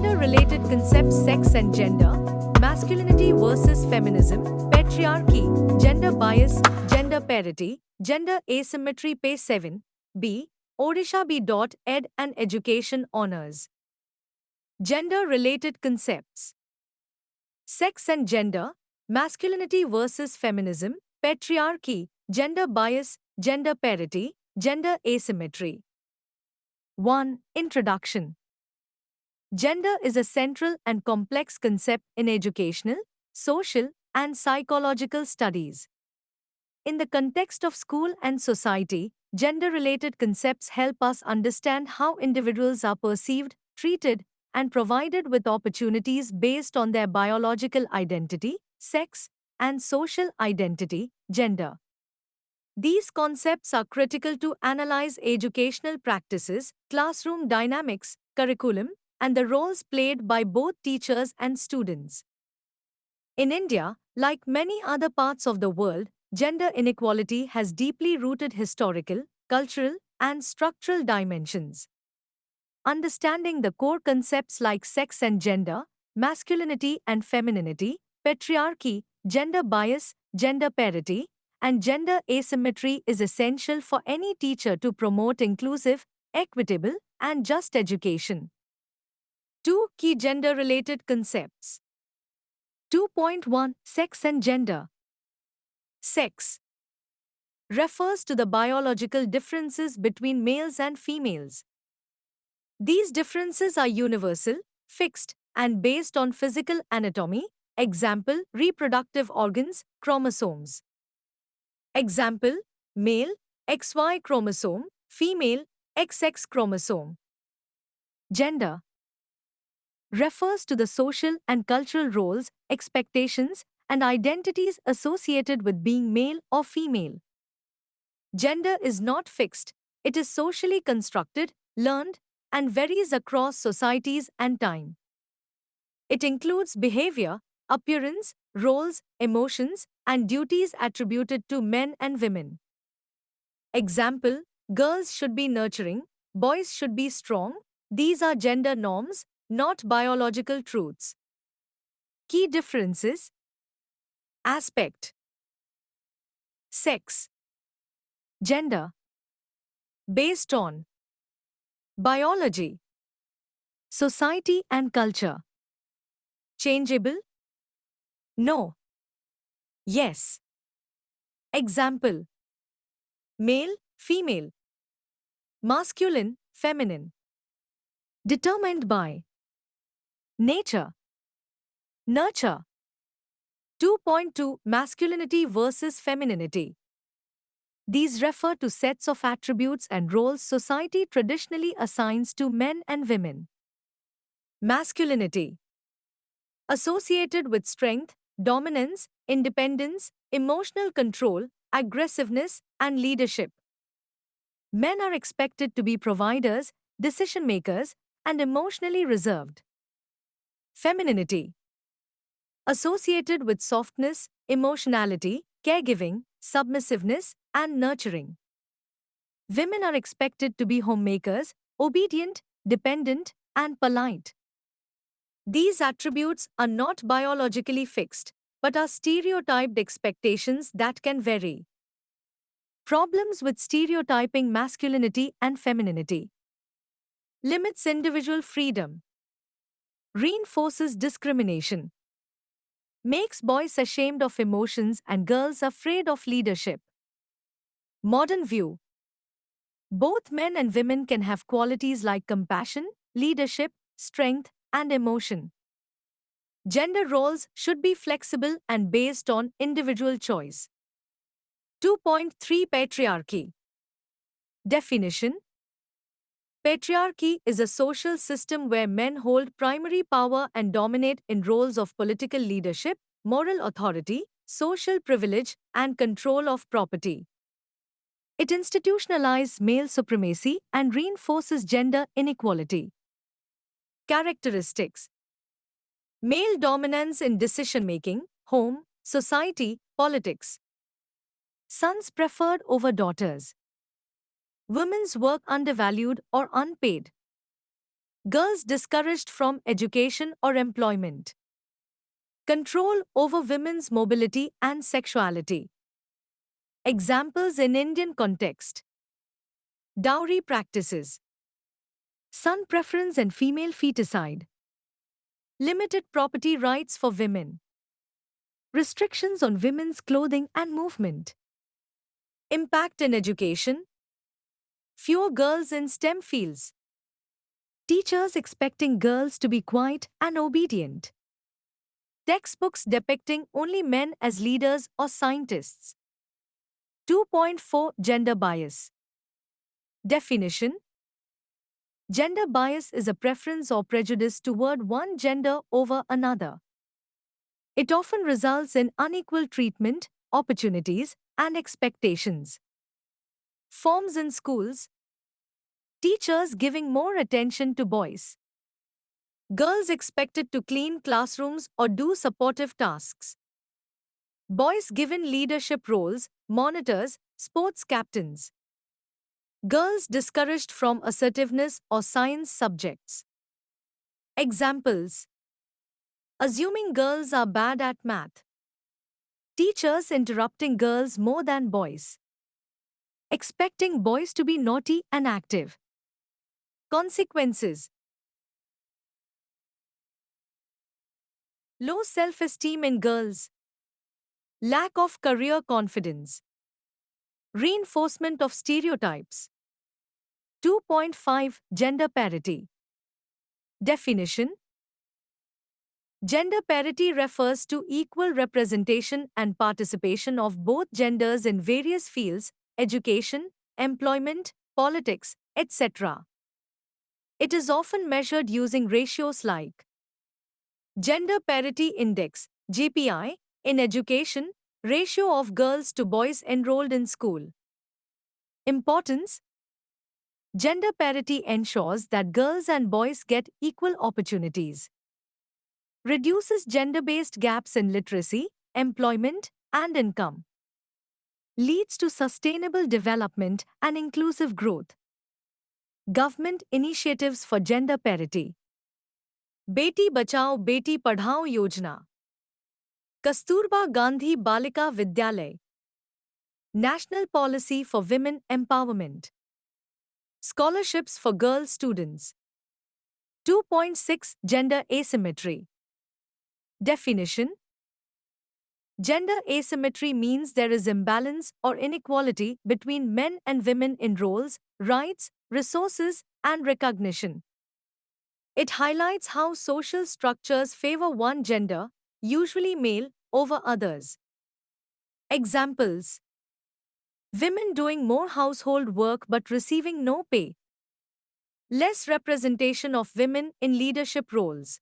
Gender-related concepts: sex and gender, masculinity versus feminism, patriarchy, gender bias, gender parity, gender asymmetry. Page 7. B. Odisha B. Ed and Education Honors. Gender-related concepts: sex and gender, masculinity versus feminism, patriarchy, gender bias, gender parity, gender asymmetry. 1. Introduction. Gender is a central and complex concept in educational, social, and psychological studies. In the context of school and society, gender-related concepts help us understand how individuals are perceived, treated, and provided with opportunities based on their biological identity, sex, and social identity, gender. These concepts are critical to analyze educational practices, classroom dynamics, curriculum, and the roles played by both teachers and students. In India, like many other parts of the world, gender inequality has deeply rooted historical, cultural, and structural dimensions. Understanding the core concepts like sex and gender, masculinity and femininity, patriarchy, gender bias, gender parity, and gender asymmetry is essential for any teacher to promote inclusive, equitable, and just education. 2. Key gender-related concepts. 2.1 Sex and gender. Sex refers to the biological differences between males and females. These differences are universal, fixed, and based on physical anatomy, example, reproductive organs, chromosomes. Example, male, XY chromosome, female, XX chromosome. Gender refers to the social and cultural roles, expectations, and identities associated with being male or female. Gender is not fixed, it is socially constructed, learned, and varies across societies and time. It includes behavior, appearance, roles, emotions, and duties attributed to men and women. Example, girls should be nurturing, boys should be strong. These are gender norms, not biological truths. Key differences. Aspect. Sex. Gender. Based on biology, society and culture. Changeable? No. Yes. Example. Male, female. Masculine, feminine. Determined by nature. Nurture. 2.2 Masculinity versus femininity. These refer to sets of attributes and roles society traditionally assigns to men and women. Masculinity. Associated with strength, dominance, independence, emotional control, aggressiveness, and leadership. Men are expected to be providers, decision makers, and emotionally reserved. Femininity. Associated with softness, emotionality, caregiving, submissiveness, and nurturing. Women are expected to be homemakers, obedient, dependent, and polite. These attributes are not biologically fixed, but are stereotyped expectations that can vary. Problems with stereotyping masculinity and femininity. Limits individual freedom. Reinforces discrimination. Makes boys ashamed of emotions and girls afraid of leadership. Modern view. Both men and women can have qualities like compassion, leadership, strength, and emotion. Gender roles should be flexible and based on individual choice. 2.3 Patriarchy. Definition. Patriarchy is a social system where men hold primary power and dominate in roles of political leadership, moral authority, social privilege, and control of property. It institutionalizes male supremacy and reinforces gender inequality. Characteristics. Male dominance in decision-making, home, society, politics. Sons preferred over daughters. Women's work undervalued or unpaid. Girls discouraged from education or employment. Control over women's mobility and sexuality. Examples in Indian context. Dowry practices. Son preference and female feticide. Limited property rights for women. Restrictions on women's clothing and movement. Impact in education. Fewer girls in STEM fields. Teachers expecting girls to be quiet and obedient. Textbooks depicting only men as leaders or scientists. 2.4 Gender bias. Definition. Gender bias is a preference or prejudice toward one gender over another. It often results in unequal treatment, opportunities, and expectations. Forms in schools. Teachers giving more attention to boys. Girls expected to clean classrooms or do supportive tasks. Boys given leadership roles, monitors, sports captains. Girls discouraged from assertiveness or science subjects. Examples. Assuming girls are bad at math. Teachers interrupting girls more than boys. Expecting boys to be naughty and active. Consequences. Low self-esteem in girls. Lack of career confidence. Reinforcement of stereotypes. 2.5 Gender parity. Definition. Gender parity refers to equal representation and participation of both genders in various fields, education, employment, politics, etc. It is often measured using ratios like Gender Parity Index, GPI, in education, ratio of girls to boys enrolled in school. Importance. Gender parity ensures that girls and boys get equal opportunities. Reduces gender-based gaps in literacy, employment, and income. Leads to sustainable development and inclusive growth. Government initiatives for gender parity. Beti Bachao Beti Padhao Yojana. Kasturba Gandhi Balika Vidyalay. National Policy for Women Empowerment. Scholarships for girl students. 2.6 Gender asymmetry. Definition. Gender asymmetry means there is imbalance or inequality between men and women in roles, rights, resources, and recognition. It highlights how social structures favor one gender, usually male, over others. Examples. Women doing more household work but receiving no pay. Less representation of women in leadership roles.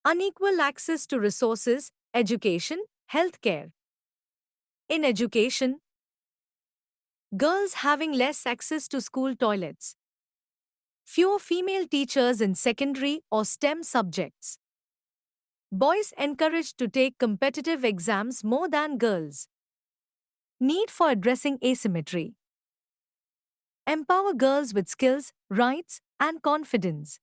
Unequal access to resources, education, healthcare. In education, girls having less access to school toilets. Fewer female teachers in secondary or STEM subjects. Boys encouraged to take competitive exams more than girls. Need for addressing asymmetry. Empower girls with skills, rights, and confidence.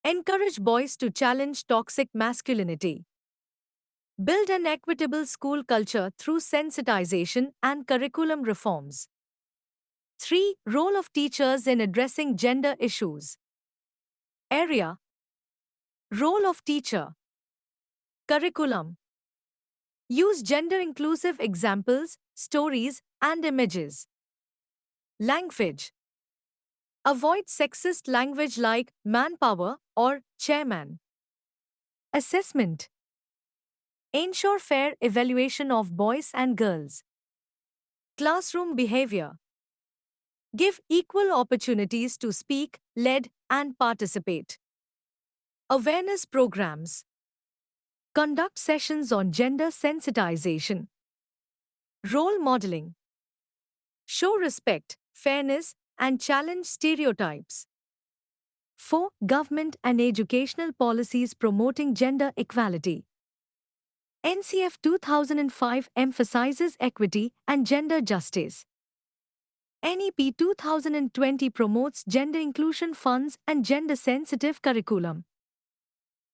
Encourage boys to challenge toxic masculinity. Build an equitable school culture through sensitization and curriculum reforms. 3. Role of teachers in addressing gender issues. Area. Role of teacher. Curriculum. Use gender-inclusive examples, stories, and images. Language. Avoid sexist language like manpower or chairman. Assessment. Ensure fair evaluation of boys and girls. Classroom behavior. Give equal opportunities to speak, lead, and participate. Awareness programs. Conduct sessions on gender sensitization. Role modeling. Show respect, fairness, and challenge stereotypes. 4. Government and educational policies promoting gender equality. NCF 2005 emphasizes equity and gender justice. NEP 2020 promotes gender inclusion funds and gender-sensitive curriculum.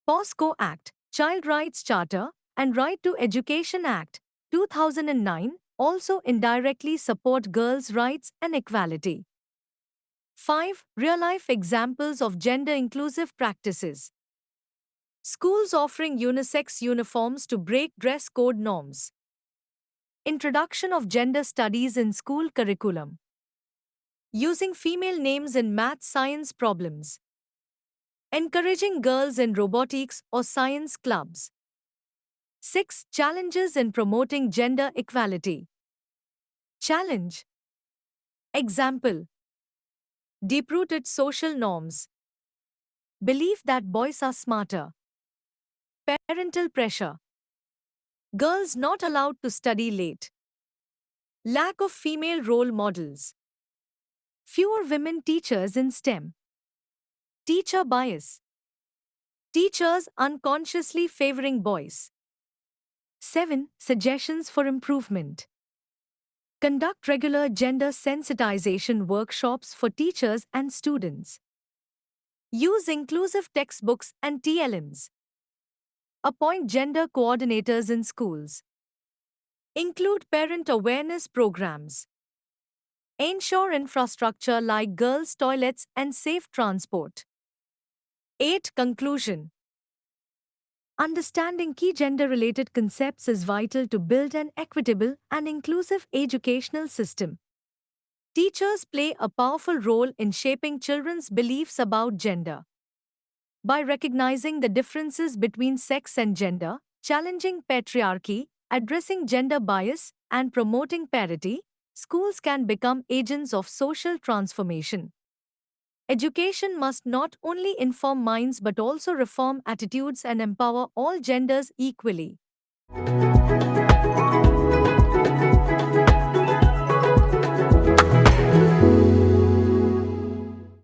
POSCO Act, Child Rights Charter, and Right to Education Act, 2009 also indirectly support girls' rights and equality. 5. Real-life examples of gender-inclusive practices. Schools offering unisex uniforms to break dress code norms. Introduction of gender studies in school curriculum. Using female names in math science problems. Encouraging girls in robotics or science clubs. 6. Challenges in promoting gender equality. Challenge. Example. Deep-rooted social norms. Belief that boys are smarter. Parental pressure. Girls not allowed to study late. Lack of female role models. Fewer women teachers in STEM. Teacher bias. Teachers unconsciously favoring boys. 7. Suggestions for improvement. Conduct regular gender sensitization workshops for teachers and students. Use inclusive textbooks and TLMs. Appoint gender coordinators in schools. Include parent awareness programs. Ensure infrastructure like girls' toilets and safe transport. 8. Conclusion. Understanding key gender-related concepts is vital to build an equitable and inclusive educational system. Teachers play a powerful role in shaping children's beliefs about gender. By recognizing the differences between sex and gender, challenging patriarchy, addressing gender bias, and promoting parity, schools can become agents of social transformation. Education must not only inform minds but also reform attitudes and empower all genders equally.